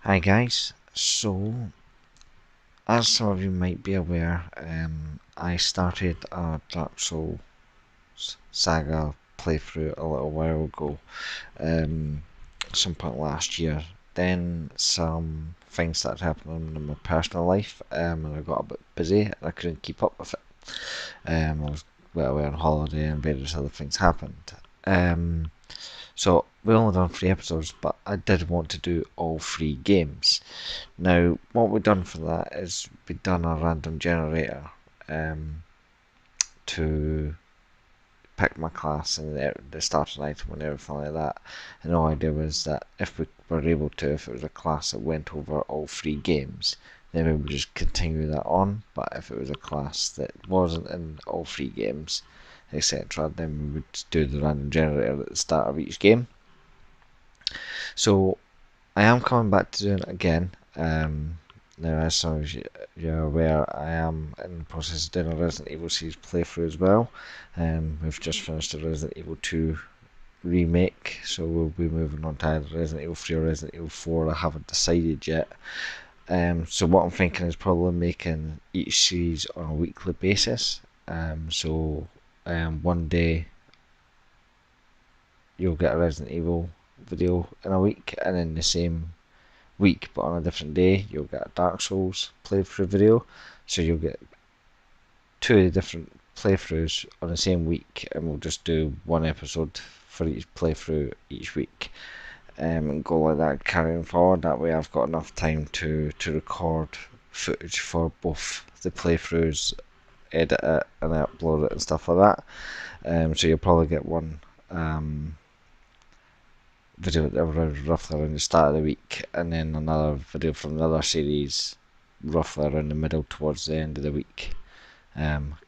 Hi guys, so as some of you might be aware, I started a Dark Souls saga playthrough a little while ago, some point last year. Then some things started happening in my personal life, and I got a bit busy and I couldn't keep up with it. I was well away on holiday and various other things happened. Um, so we only done 3 episodes, but I did want to do all 3 games. Now, what we've done for that is we've done a random generator um, to pick my class and the starting item and everything like that. And the idea was that if we were able to, if it was a class that went over all 3 games, then we would just continue that on. But if it was a class that wasn't in all 3 games, etc., then we would do the random generator at the start of each game. So I am coming back to doing it again. Now, as some of you are aware, I am in the process of doing a Resident Evil series playthrough as well. We've just finished the Resident Evil 2 remake, so we'll be moving on to either Resident Evil 3 or Resident Evil 4. I haven't decided yet. So what I'm thinking is probably making each series on a weekly basis. One day you'll get a Resident Evil video in a week, and then the same week but on a different day you'll get a Dark Souls playthrough video. So you'll get 2 different playthroughs on the same week, and we'll just do 1 episode for each playthrough each week, and go like that carrying forward. That way I've got enough time to record footage for both the playthroughs, edit it and upload it and stuff like that. So you'll probably get one video roughly around the start of the week, and then another video from the other series roughly around the middle towards the end of the week.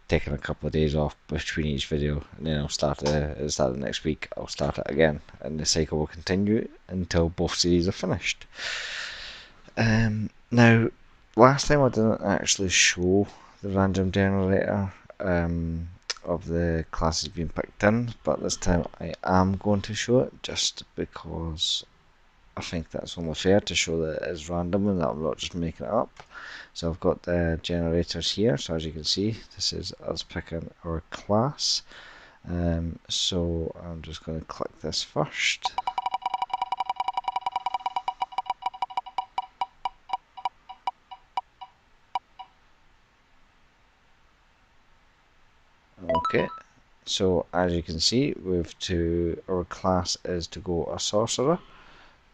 Taking a couple of days off between each video, and then I'll start at the start of the next week. I'll start it again, and the cycle will continue until both series are finished. Now, last time I didn't actually show the random generator of the classes being picked in, but this time I am going to show it, just because I think that's only fair to show that it is random and that I'm not just making it up. So I've got the generators here, so as you can see this is us picking our class. So I'm just going to click this first. Okay, so as you can see our class is to go a sorcerer.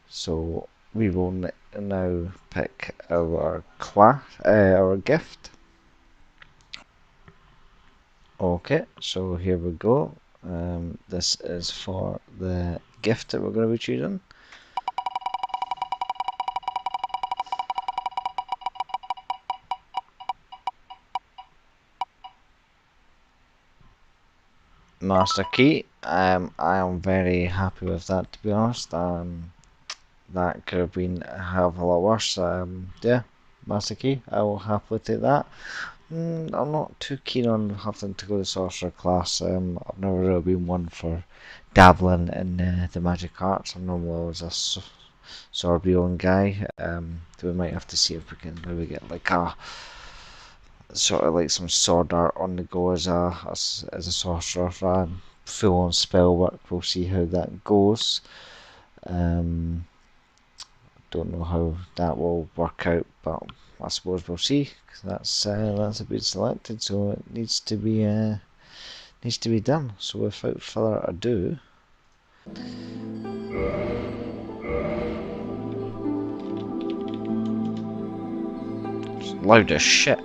So we will now pick our class, our gift. Okay, so here we go. This is for the gift that we're going to be choosing. Master key. I am very happy with that, to be honest. That could have been a hell of a lot worse. Yeah, master key. I will happily take that. I'm not too keen on having to go to sorcerer class. I've never really been one for dabbling in the magic arts. I'm normally always a sword wielding guy. So we might have to see if we can maybe get like a sort of like some sword art on the go as a sorcerer for full on spell work. We'll see how that goes. Don't know how that will work out, but I suppose we'll see. Cause that's been selected, so it needs to be done. So without further ado, it's loud as shit.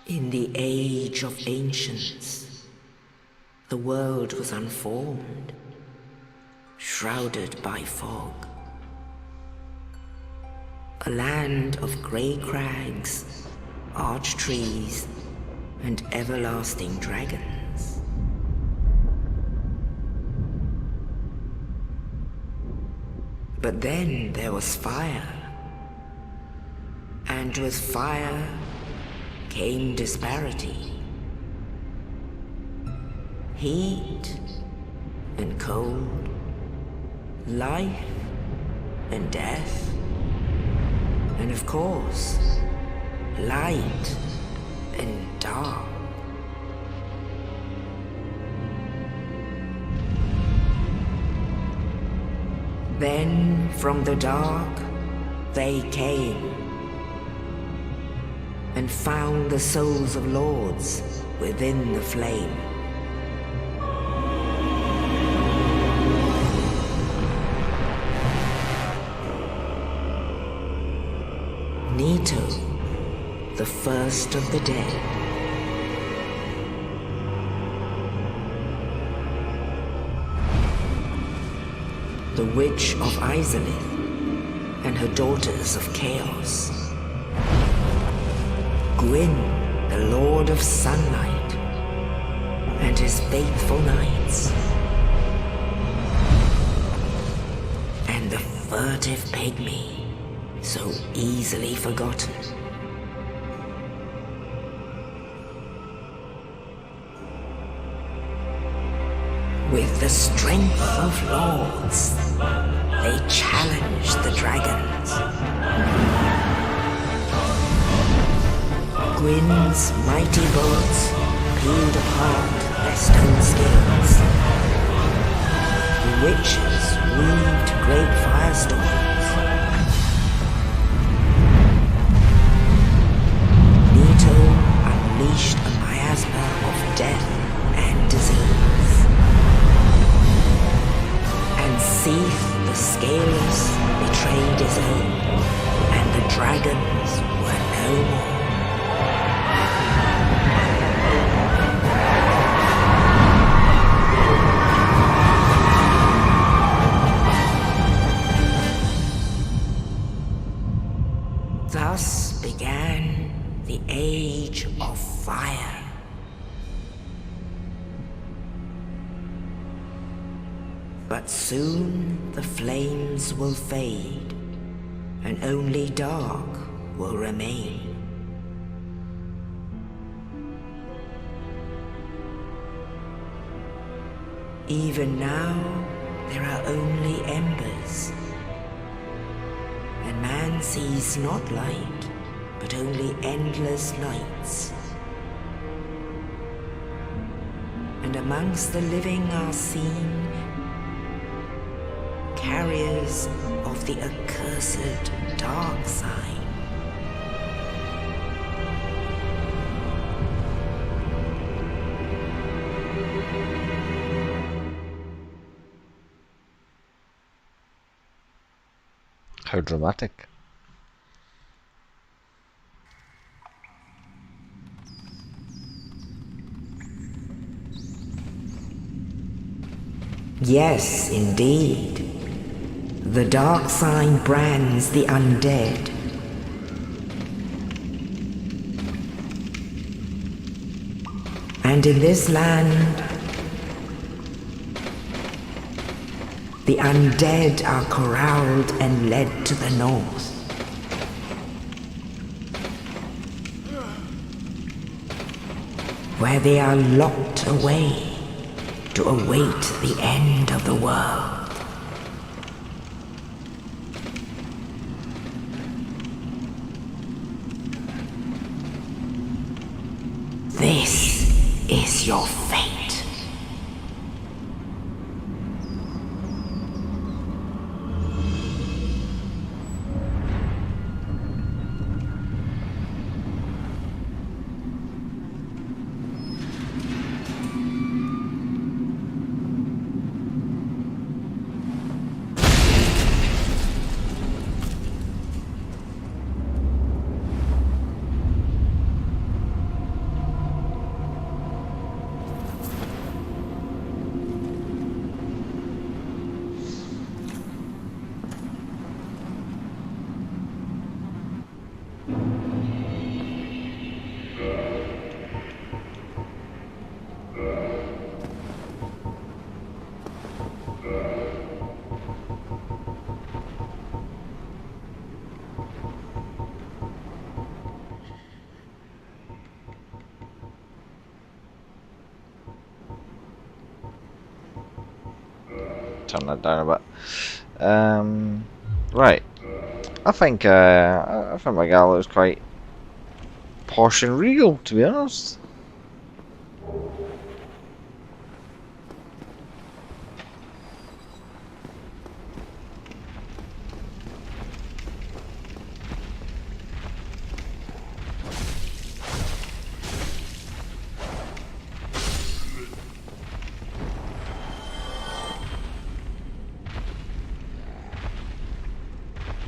In the age of ancients, the world was unformed, shrouded by fog. A land of grey crags, arch trees, and everlasting dragons. But then there was fire, and with fire came disparity. Heat and cold, life and death, and of course, light and dark. Then from the dark they came and found the souls of lords within the flame. Nito, the first of the dead. The Witch of Izalith and her daughters of Chaos. Gwyn, the Lord of Sunlight, and his faithful knights. And the furtive pygmy, so easily forgotten. With the strength of lords, they challenged the dragons. Gwyn's mighty bullets peeled apart their stone scales. The witches weaved great firestorms. Nito unleashed a miasma of death and disease. And Seath the Scaleless betrayed his own, and the dragons were no more. Thus began the Age of Fire. But soon the flames will fade, and only dark will remain. Even now, there are only embers, and man sees not light, but only endless nights. And amongst the living are seen carriers of the accursed dark sign. How dramatic. Yes, indeed. The dark sign brands the undead. And in this land, the undead are corralled and led to the north. Where they are locked away to await the end of the world. This is your fate. turn that down a bit. Right. I think my gal looks quite posh and regal, to be honest.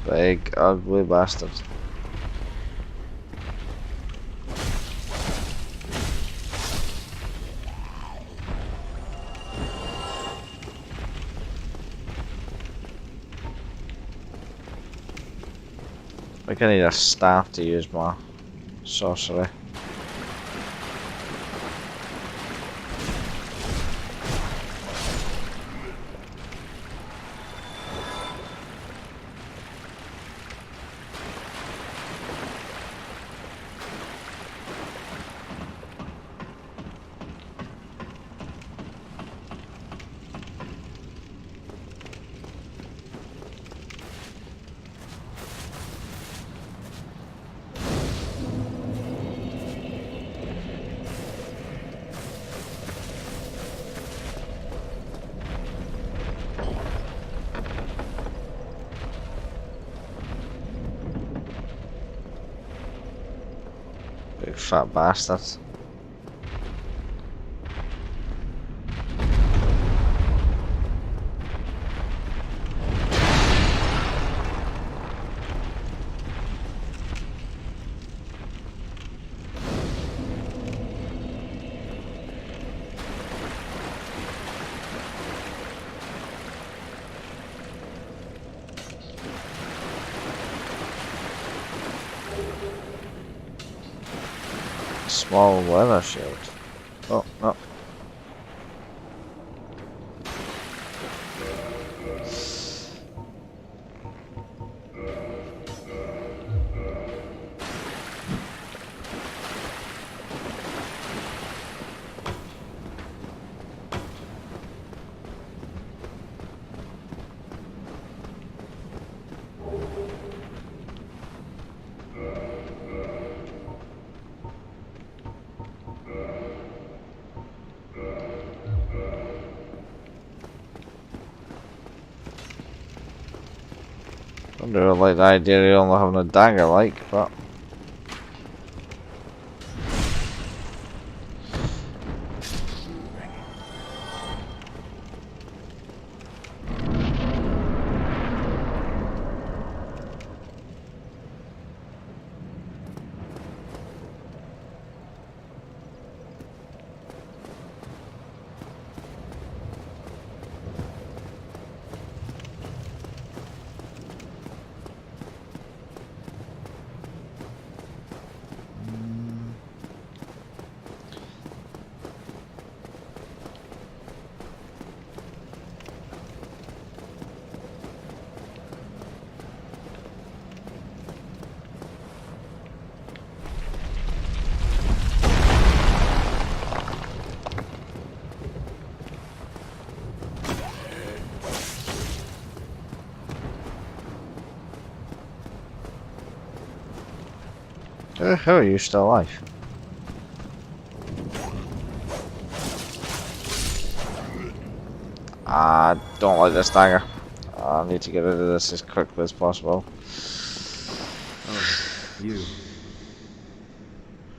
Big, ugly bastard. I think I need a staff to use my sorcery. Big fat bastard. Small weather shield. Oh, no. I don't like the idea of only having a dagger, like, but. How are you still alive? I don't like this dagger. I need to get rid of this as quickly as possible. Oh, you.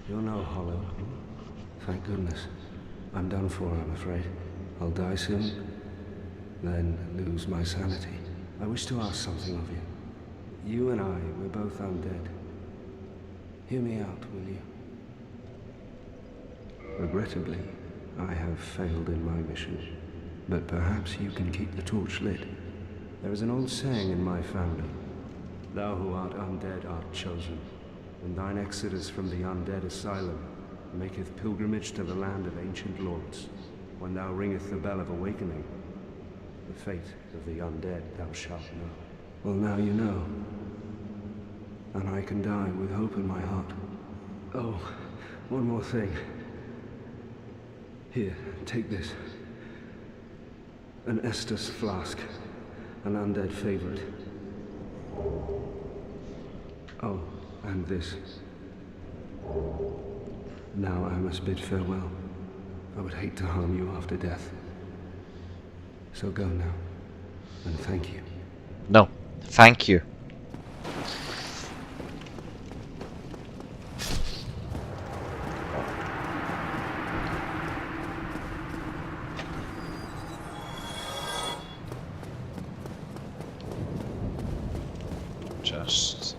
You're no hollow. Thank goodness. I'm done for, I'm afraid. I'll die soon, then lose my sanity. I wish to ask something of you. You and I, we're both undead. Hear me out, will you? Regrettably, I have failed in my mission, but perhaps you can keep the torch lit. There is an old saying in my family, thou who art undead art chosen, and thine exodus from the undead asylum maketh pilgrimage to the land of ancient lords. When thou ringeth the bell of awakening, the fate of the undead thou shalt know. Well, now you know. And I can die with hope in my heart. Oh, one more thing. Here, take this. An Estus flask. An undead favorite. Oh, and this. Now I must bid farewell. I would hate to harm you after death. So go now, and thank you. No, thank you. Just...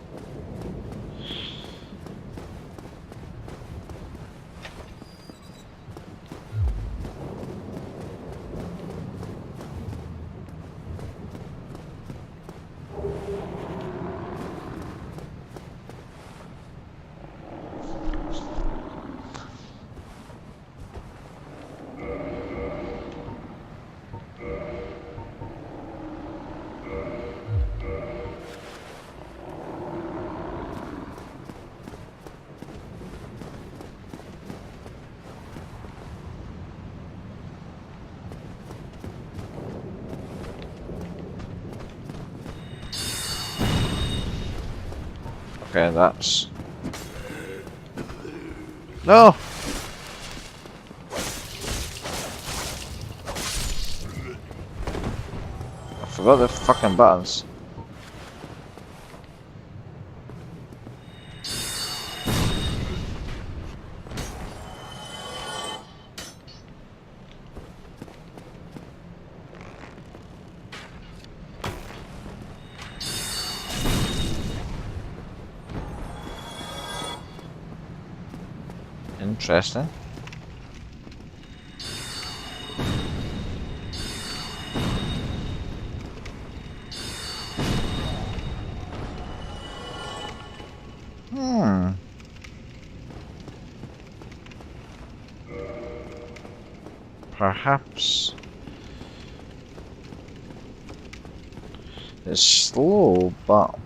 Okay, that's... No! I forgot the fucking buttons. Interesting. Perhaps it's slow, but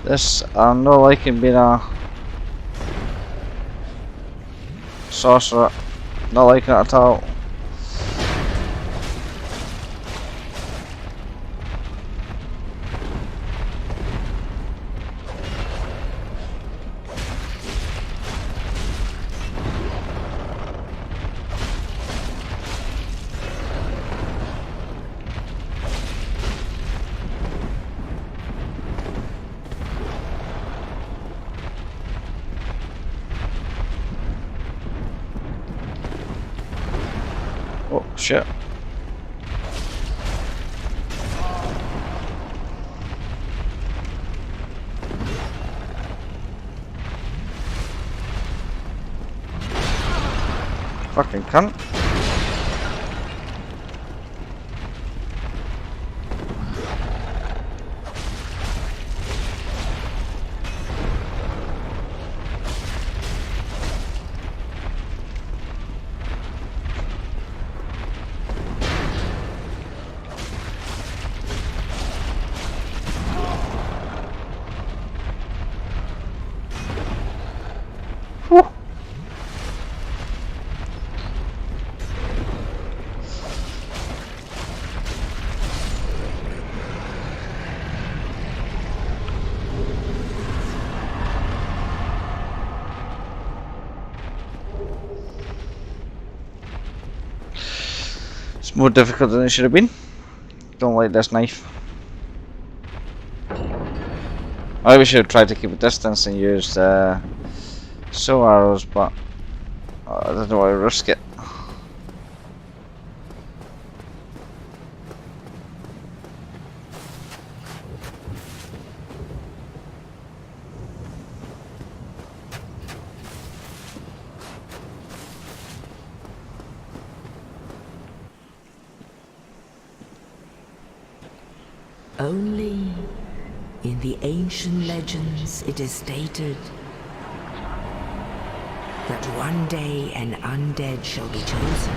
this, I'm not liking being a sorcerer. Not liking it at all. Oh shit. Fucking cunt. Whew. It's more difficult than it should have been. Don't like this knife. I should have tried to keep a distance and used So arrows, but I don't know why I risk it. Only in the ancient legends it is stated that one day an undead shall be chosen.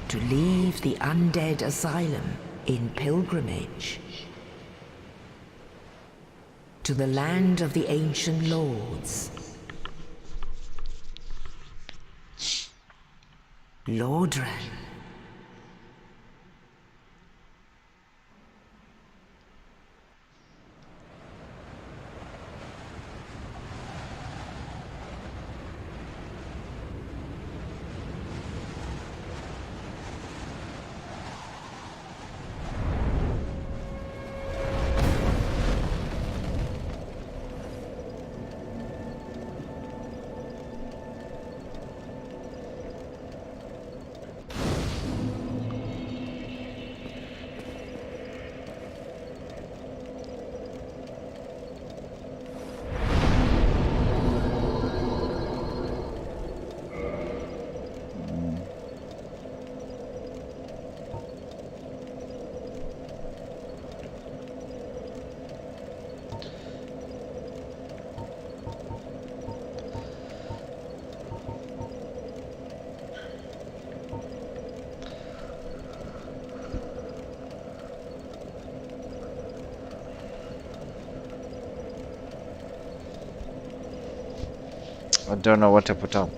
To leave the undead asylum in pilgrimage to the land of the ancient lords. Lordran. I don't know what to put up.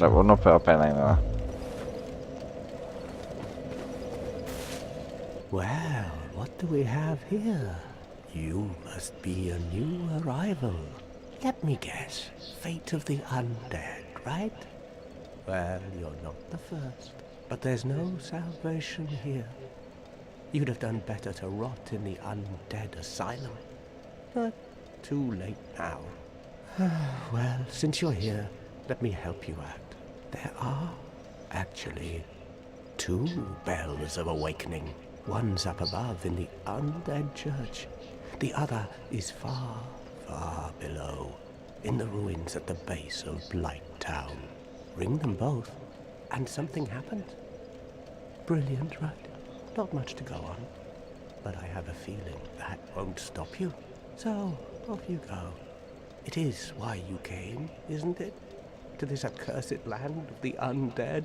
Like, we'll not put up anything there. Well, what do we have here? You must be a new arrival. Let me guess. Fate of the undead, right? Well, you're not the first. But there's no salvation here. You'd have done better to rot in the undead asylum. But too late now. Well, since you're here, let me help you out. There are, actually, 2 bells of awakening. One's up above in the undead church. The other is far, far below, in the ruins at the base of Blight Town. Ring them both, and something happens. Brilliant, right? Not much to go on. But I have a feeling that won't stop you. So, off you go. It is why you came, isn't it? To this accursed land of the undead?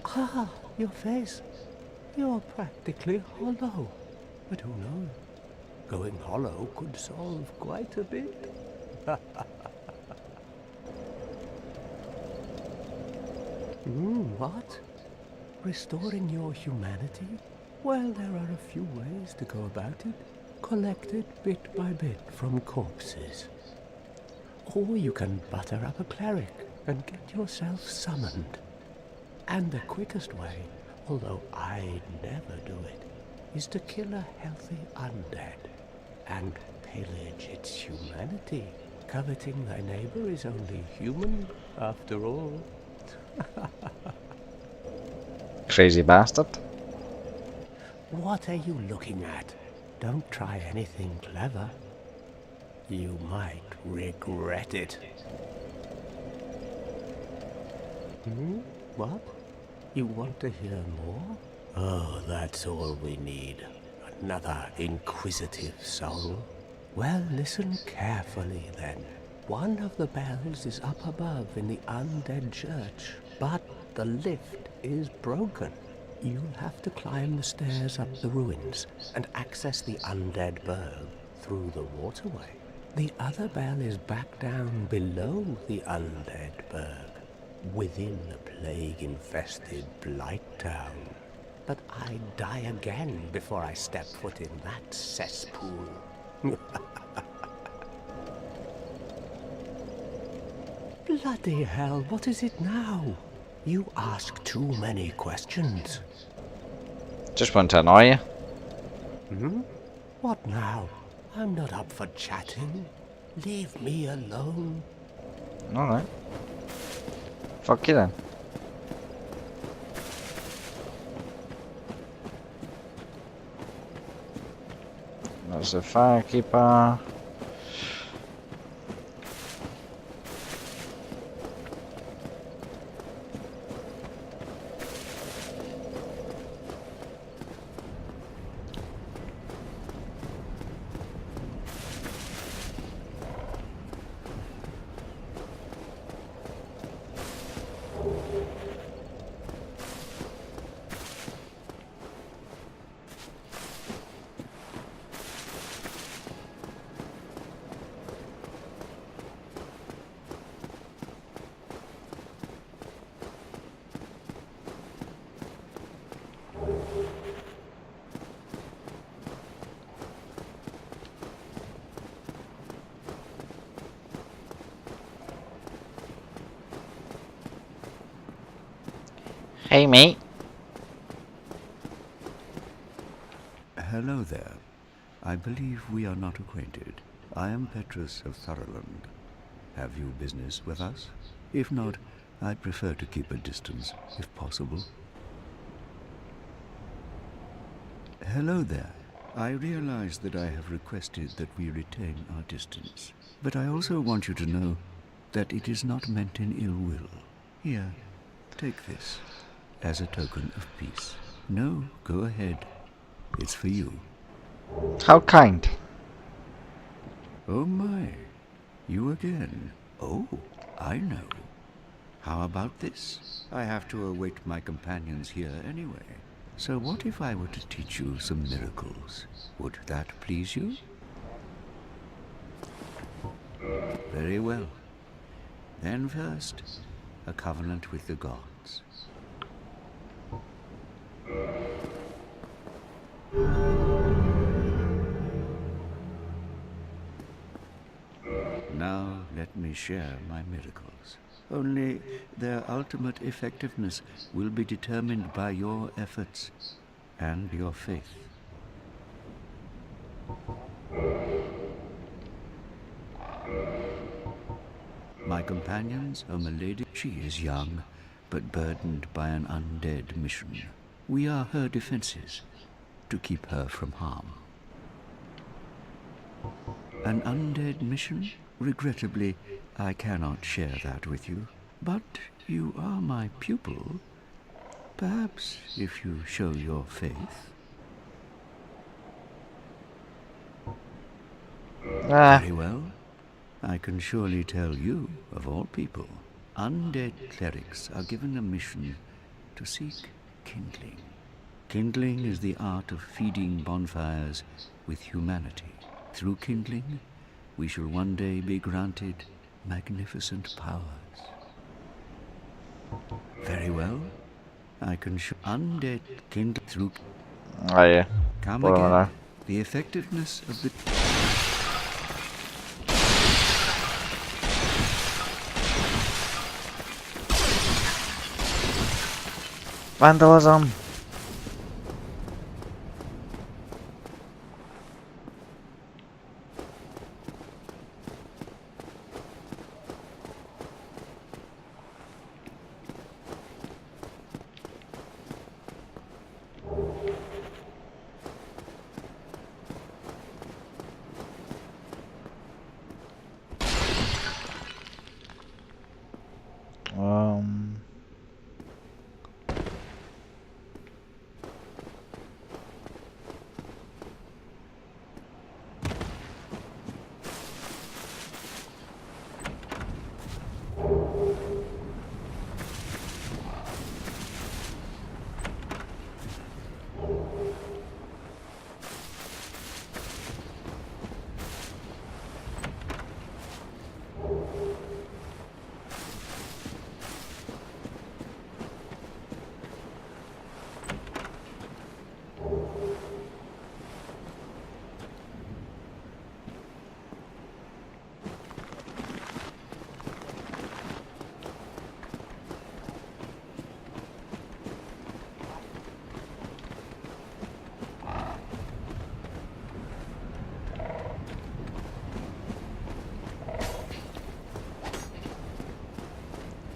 Ah, your face. You're practically hollow. But who knows? Going hollow could solve quite a bit. What? Restoring your humanity? Well, there are a few ways to go about it. Collected bit by bit from corpses. Or you can butter up a cleric and get yourself summoned. And the quickest way, although I'd never do it, is to kill a healthy undead and pillage its humanity. Coveting thy neighbor is only human, after all. Crazy bastard. What are you looking at? Don't try anything clever. You might regret it. What? You want to hear more? Oh, that's all we need. Another inquisitive soul. Well, listen carefully then. One of the bells is up above in the undead church, but the lift is broken. You'll have to climb the stairs up the ruins and access the undead burg through the waterway. The other bell is back down below the undead burg, within the plague-infested Blight Town. But I'd die again before I step foot in that cesspool. Bloody hell, what is it now? You ask too many questions. Just want to annoy you. Hmm? What now? I'm not up for chatting. Leave me alone. Alright. Fuck you then. There's the firekeeper. Hey mate. Hello there. I believe we are not acquainted. I am Petrus of Thoroland. Have you business with us? If not, I'd prefer to keep a distance, if possible. Hello there. I realize that I have requested that we retain our distance, but I also want you to know that it is not meant in ill will. Here, take this, as a token of peace. No, go ahead. It's for you. How kind. Oh my, you again. Oh, I know. How about this? I have to await my companions here anyway. So what if I were to teach you some miracles? Would that please you? Very well. Then first, a covenant with the gods. Now let me share my miracles. Only their ultimate effectiveness will be determined by your efforts and your faith. My companions are Milady. She is young, but burdened by an undead mission. We are her defenses, to keep her from harm. An undead mission? Regrettably, I cannot share that with you. But you are my pupil. Perhaps if you show your faith. Very well. I can surely tell you, of all people, undead clerics are given a mission to seek kindling. Kindling is the art of feeding bonfires with humanity. Through kindling, we shall one day be granted magnificent powers. Very well. I can show undead kindling through... Oh yeah. Come What am I again. The effectiveness of the... Vandalism. Um.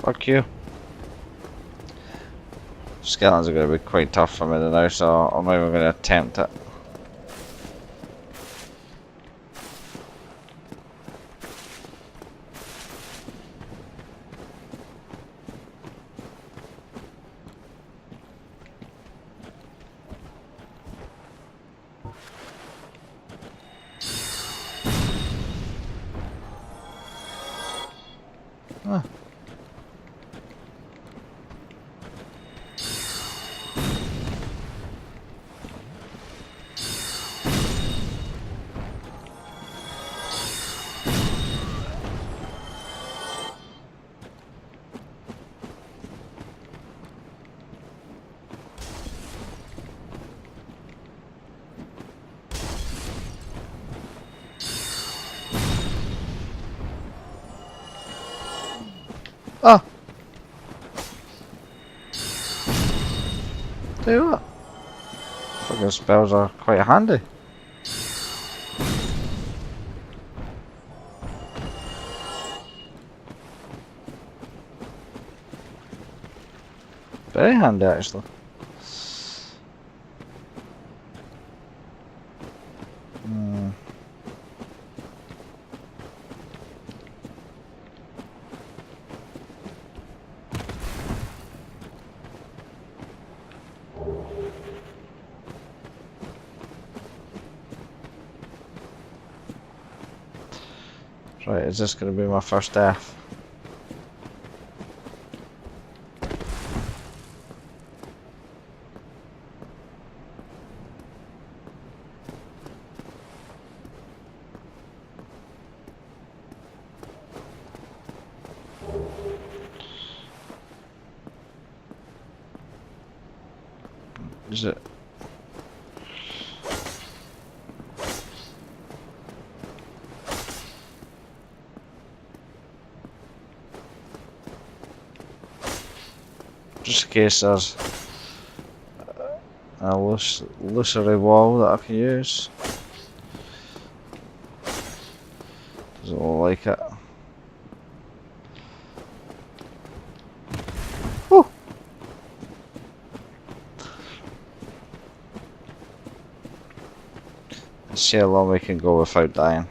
Fuck you. Skeletons are going to be quite tough for me now, so I'm not even going to attempt it. Huh. Oh! Tell you what, fucking spells are quite handy. Very handy actually. Hmm. Right, is this going to be my first death? Is it? Just in case there's a illusory wall that I can use. Doesn't look like it. Woo! Let's see how long we can go without dying.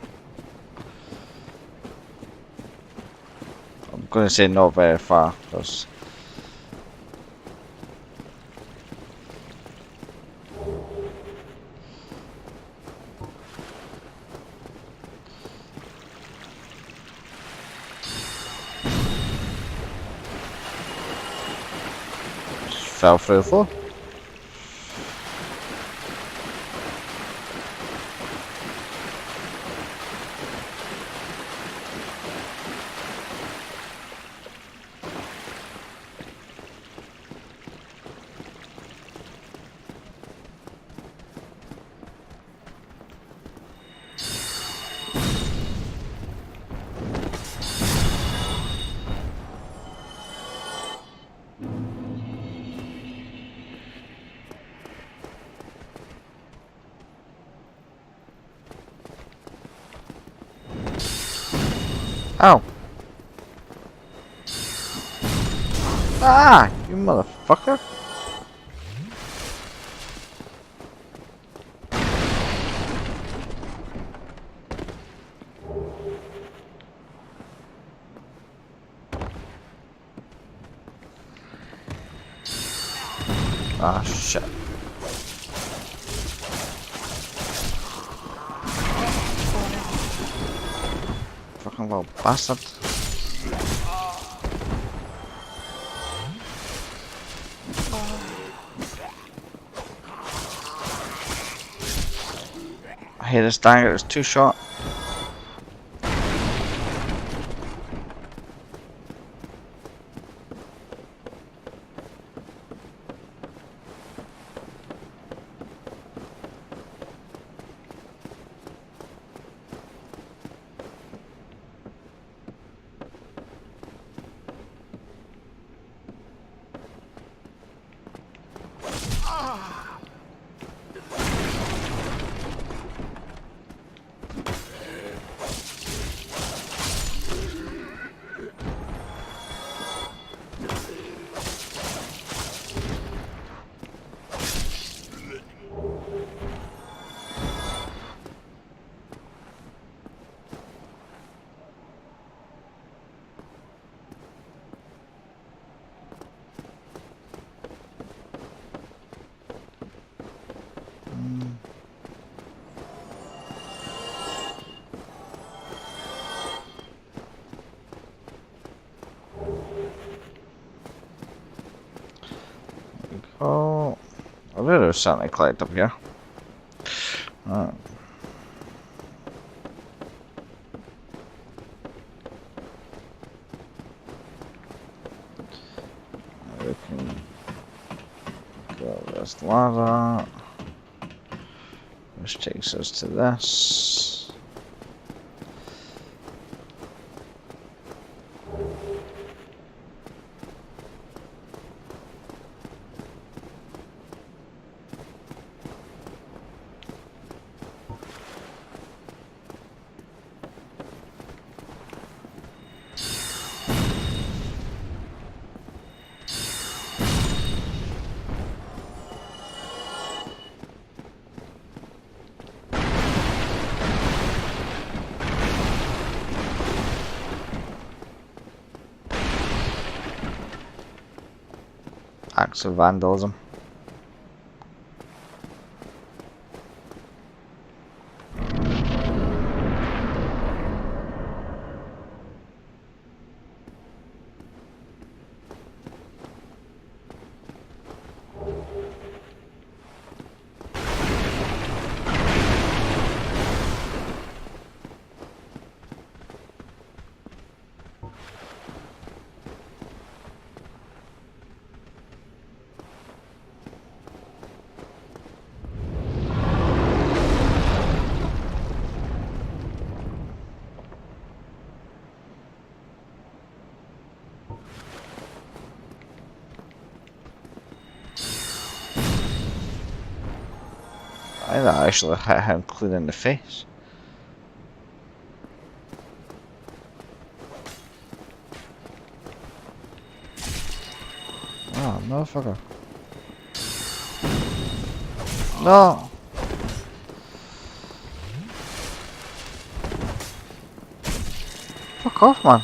I'm going to say not very far, because fell through the floor. Ow! Ah! You motherfucker! Ah, shit. Fucking little bastard. I hate this dagger, it's too short. believe there's something to collect up here. Alright. We can go this ladder, which takes us to this. Acts of vandalism. I think that actually hit him clean in the face. Oh, motherfucker. No! Fuck off, man.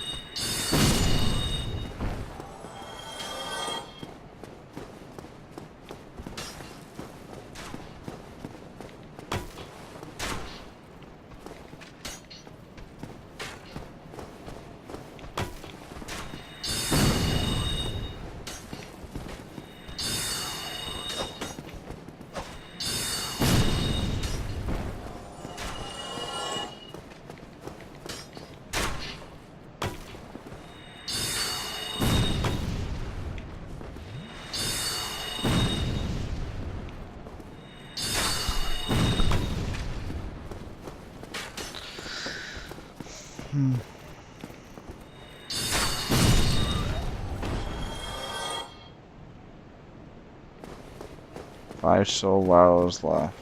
Five soul hours left.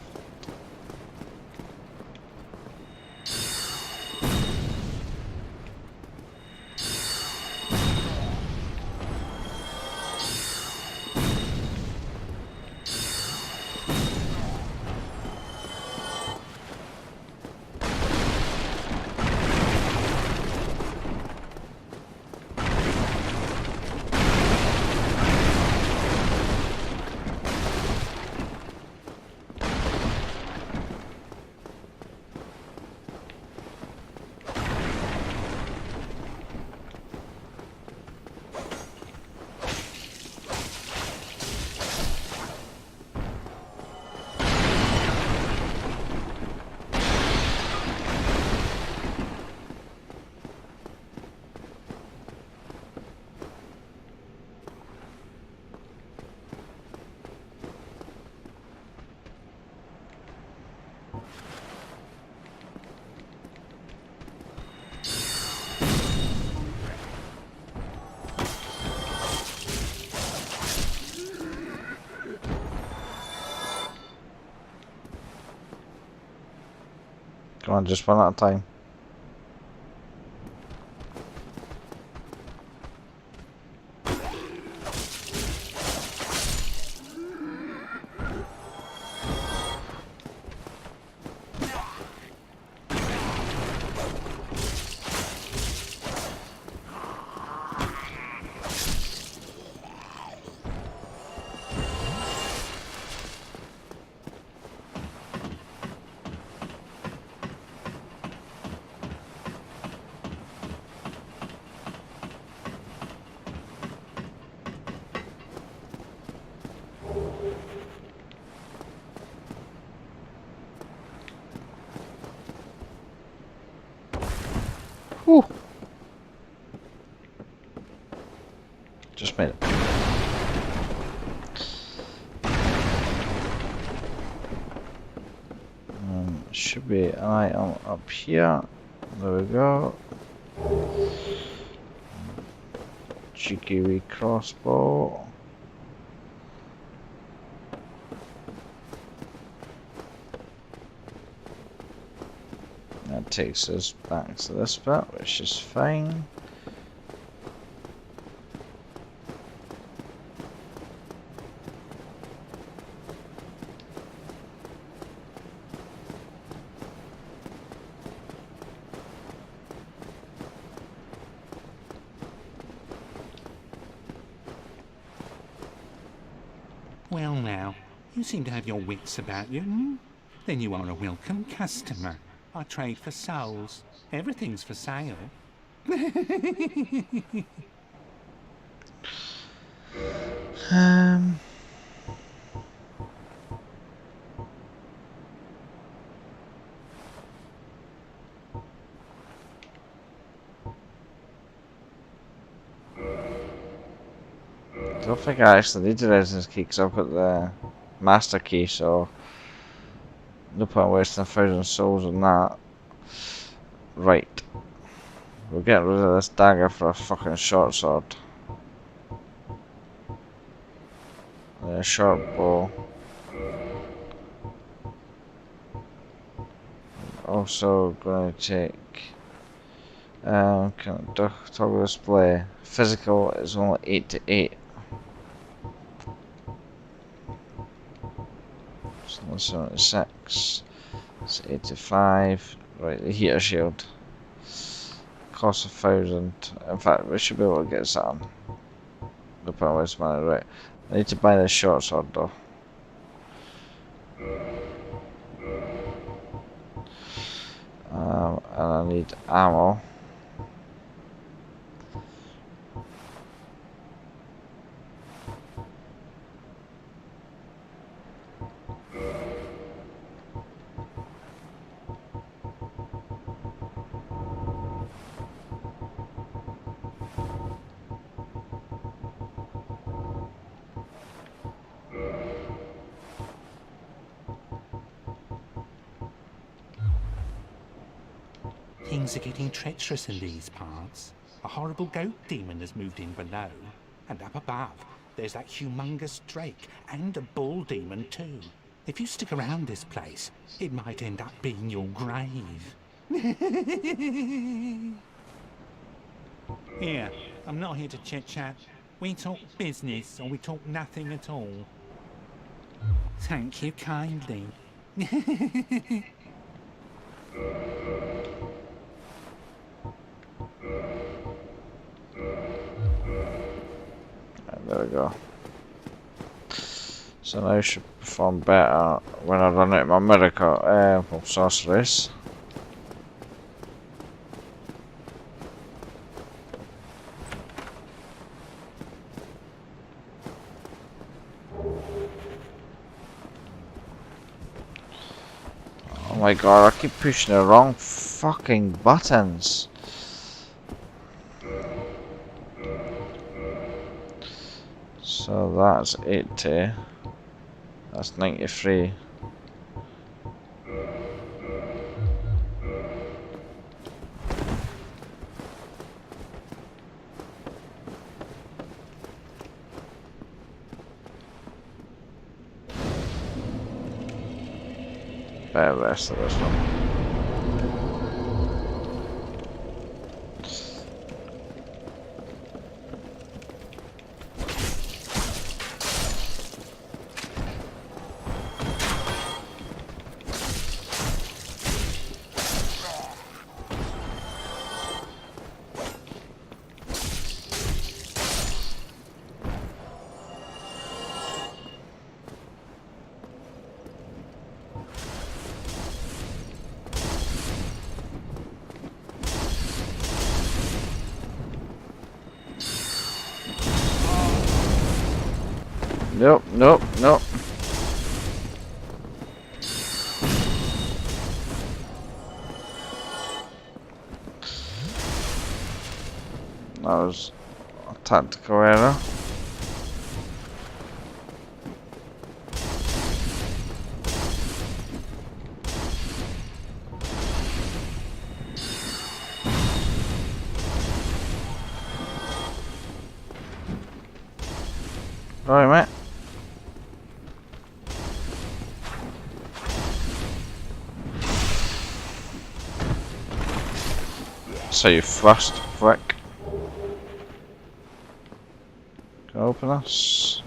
Come on, just one at a time. Whew. Just made it. Should be an item up here. There we go. Cheeky wee crossbow. That takes us back to this bit, which is fine. Well now, you seem to have your wits about you, hmm? Then you are a welcome customer. I trade for souls. Everything's for sale. Um. I don't think I actually need the residence key because I've got the master key, so no point wasting 1,000 souls on that. Right. We're getting rid of this dagger for a fucking short sword. And a short bow. Also going to take toggle display. Physical is only 8 to 8. So 76. It's 85. Right, the heater shield. Costs 1,000. In fact, we should be able to get this on. No point wasting money. Right. I need to buy this short sword though. And I need ammo. Things are getting treacherous in these parts. A horrible goat demon has moved in below. And up above, there's that humongous drake and a bull demon too. If you stick around this place, it might end up being your grave. Here, I'm not here to chit-chat. We talk business or we talk nothing at all. Thank you kindly. There we go. So now I should perform better when I run out of my miracle, sorceress. Oh my god, I keep pushing the wrong fucking buttons. So that's 80. That's 93. Better rest of this one. Nope, nope, nope. was a tactical error. Alright, mate. So you first, frick. Can I open this?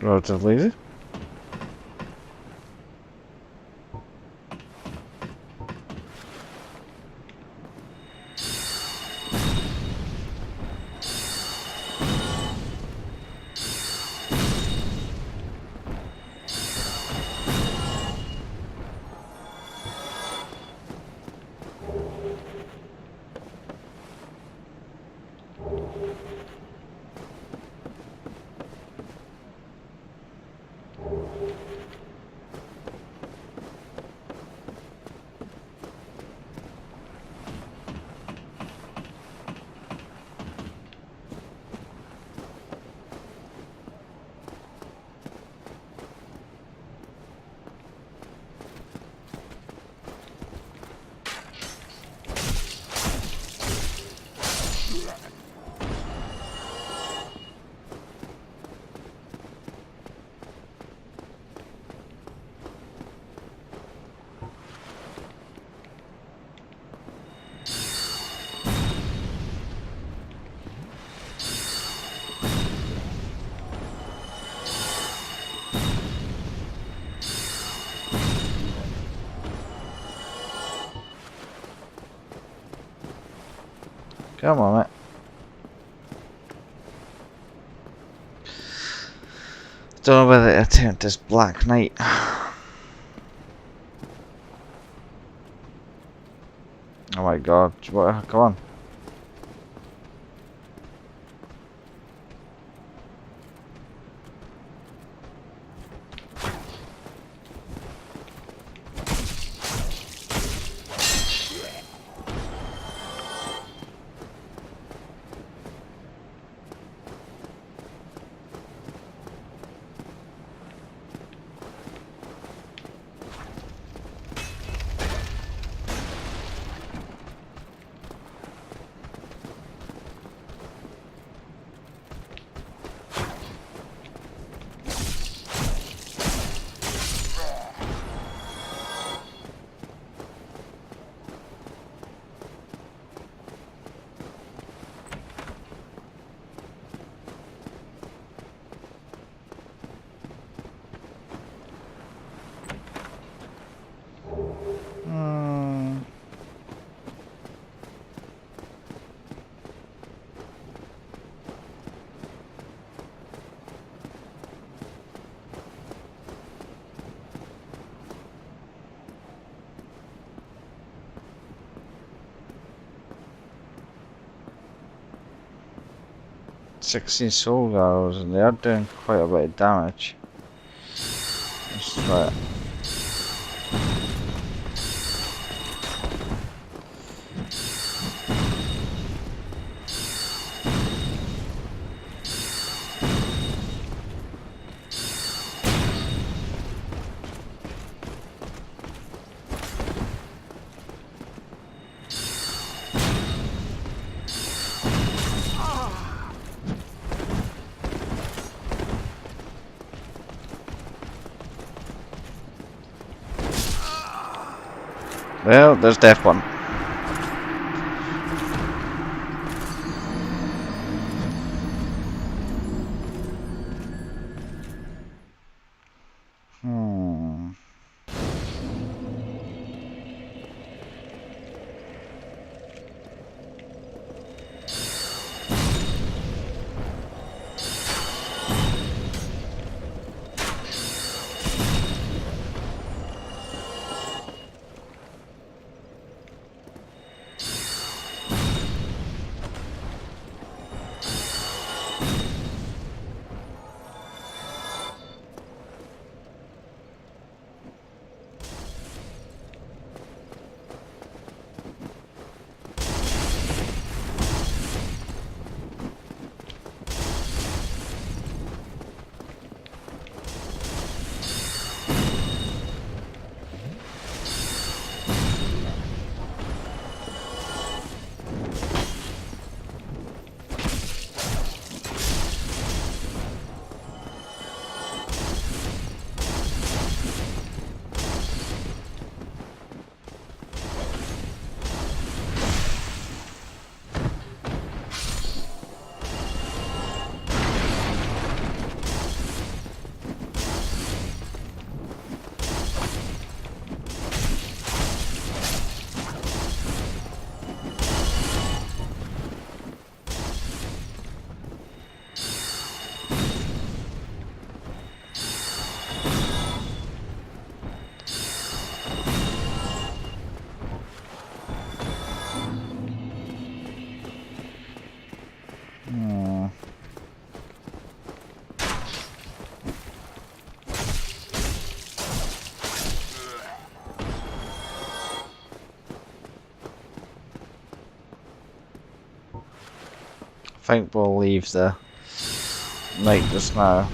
Relatively easy. Come on, mate. Don't know whether to attempt this Black Knight. Oh my god, what? Come on. "16 soul arrows, and they are doing quite a bit of damage." Let's try it. Well, there's death one. Hmm. I think we'll leave the night just now.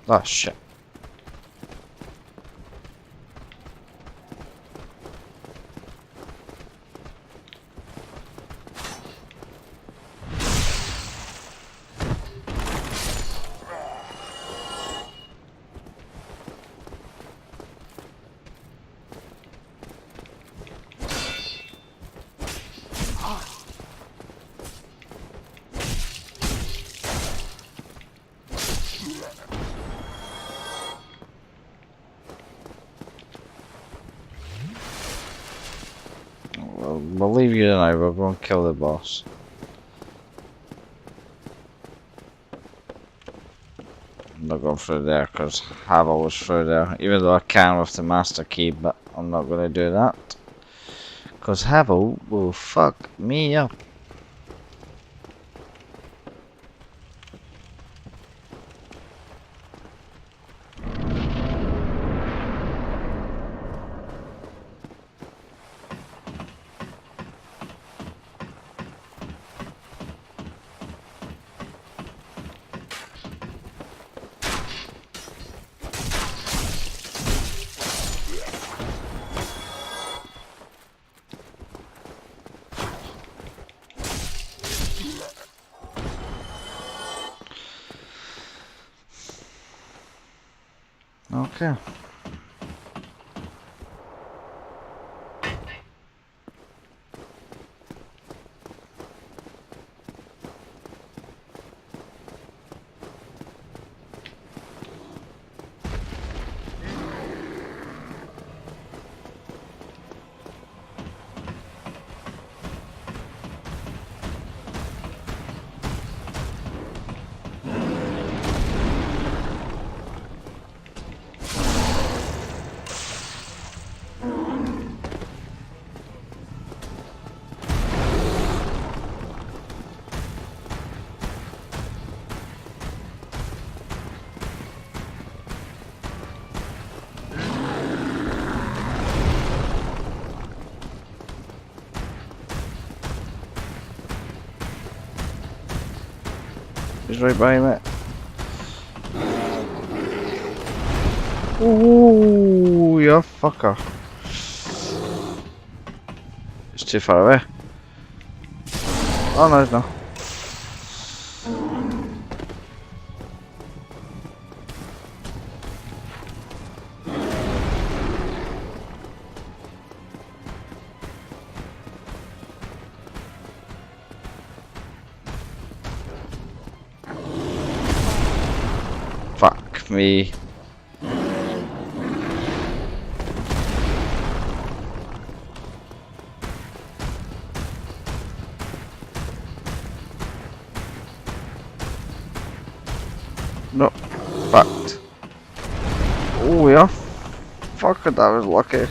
Oh shit. We'll leave you tonight, we'll go and kill the boss. I'm not going through there because Havel was through there, even though I can with the master key, but I'm not going to do that. Because Havel will fuck me up. Okay. He's right by me. Ooh, you fucker. It's too far away. Oh no, it's not. Fuck me. No, fucked. Oh yeah, fuck it, that was lucky.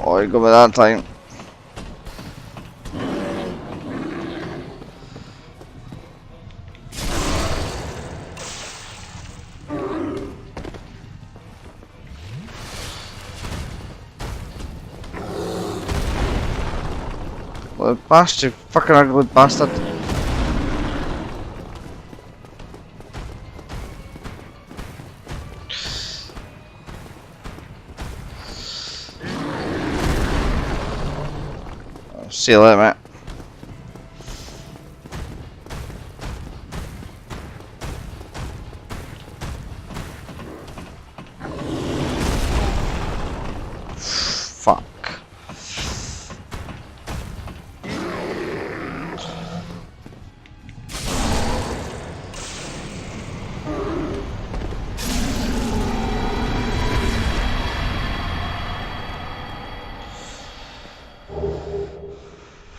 Oh, you got me that time. Little bastard, fucking ugly bastard. See you later, mate. Fuck.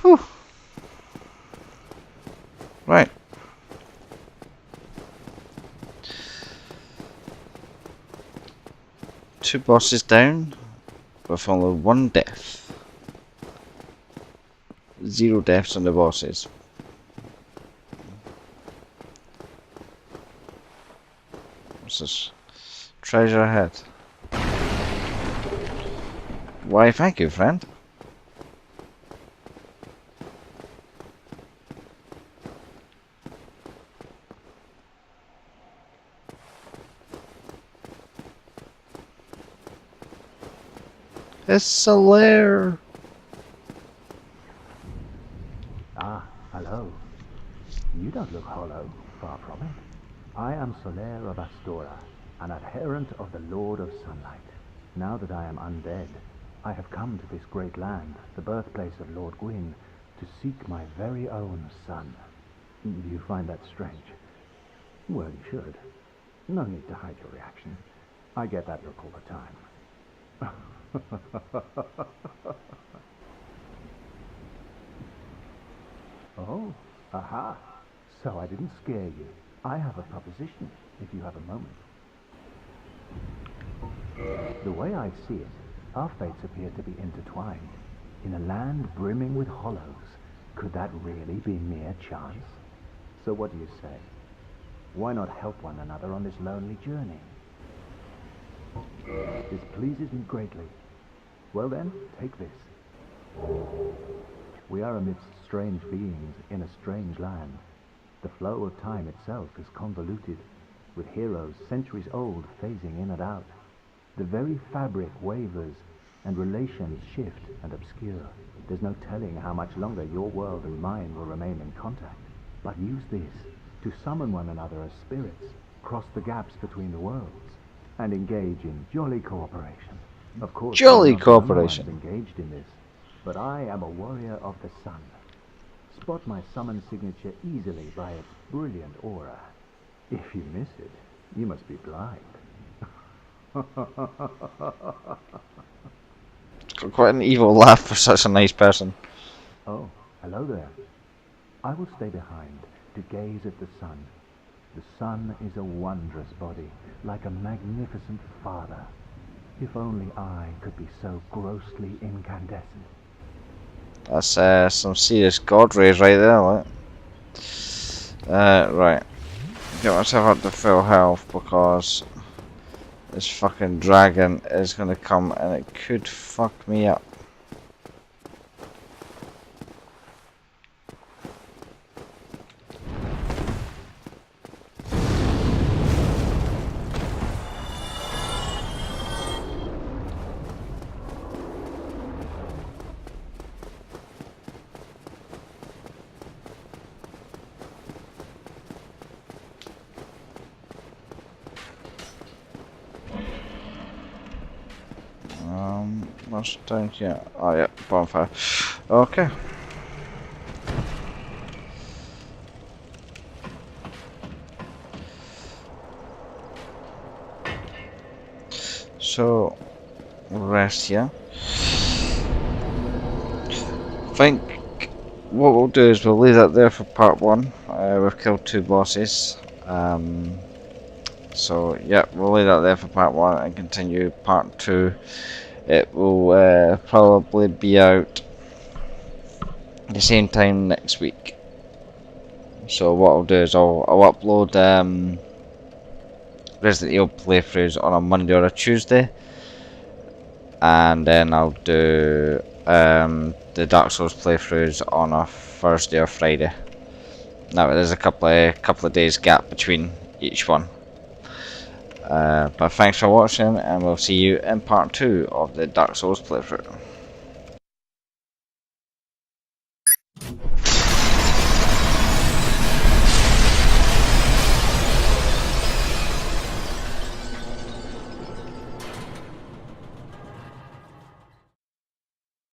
Whew. Right. Two bosses down with only one death. 0 deaths on the bosses. What's this? Treasure ahead. Why, thank you, friend. It's a lair. Ah, hello. You don't look hollow, far from it. I am Solaire of Astora, an adherent of the Lord of Sunlight. Now that I am undead, I have come to this great land, the birthplace of Lord Gwyn, to seek my very own son. Do you find that strange? Well, you should. No need to hide your reaction. I get that look all the time. Oh, aha. So I didn't scare you. I have a proposition, if you have a moment. The way I see it, our fates appear to be intertwined. In a land brimming with hollows, could that really be mere chance? So what do you say? Why not help one another on this lonely journey? This pleases me greatly. Well then, take this. We are amidst strange beings in a strange land. The flow of time itself is convoluted, with heroes centuries old phasing in and out. The very fabric wavers, and relations shift and obscure. There's no telling how much longer your world and mine will remain in contact. But use this to summon one another as spirits, cross the gaps between the worlds, and engage in jolly cooperation. Of course, Jolly I'm not the only cooperation. ones engaged in this, but I am a warrior of the sun. Spot my summon signature easily by its brilliant aura. If you miss it, you must be blind. It's got quite an evil laugh for such a nice person. Oh, hello there. I will stay behind to gaze at the sun. The sun is a wondrous body, like a magnificent father. If only I could be so grossly incandescent. That's some serious god rays right there, like. Right. Get myself up to full health because this fucking dragon is gonna come and it could fuck me up. What's down here? Oh yeah, bonfire. Okay. So, rest here. I think what we'll do is we'll leave that there for part 1. We've killed 2 bosses. So yeah, we'll leave that there for part 1 and continue part 2. It will probably be out the same time next week. So what I'll do is I'll upload Resident Evil playthroughs on a Monday or a Tuesday, and then I'll do the Dark Souls playthroughs on a Thursday or Friday. Now there's a couple of days gap between each one. But thanks for watching, and we'll see you in part 2 of the Dark Souls playthrough.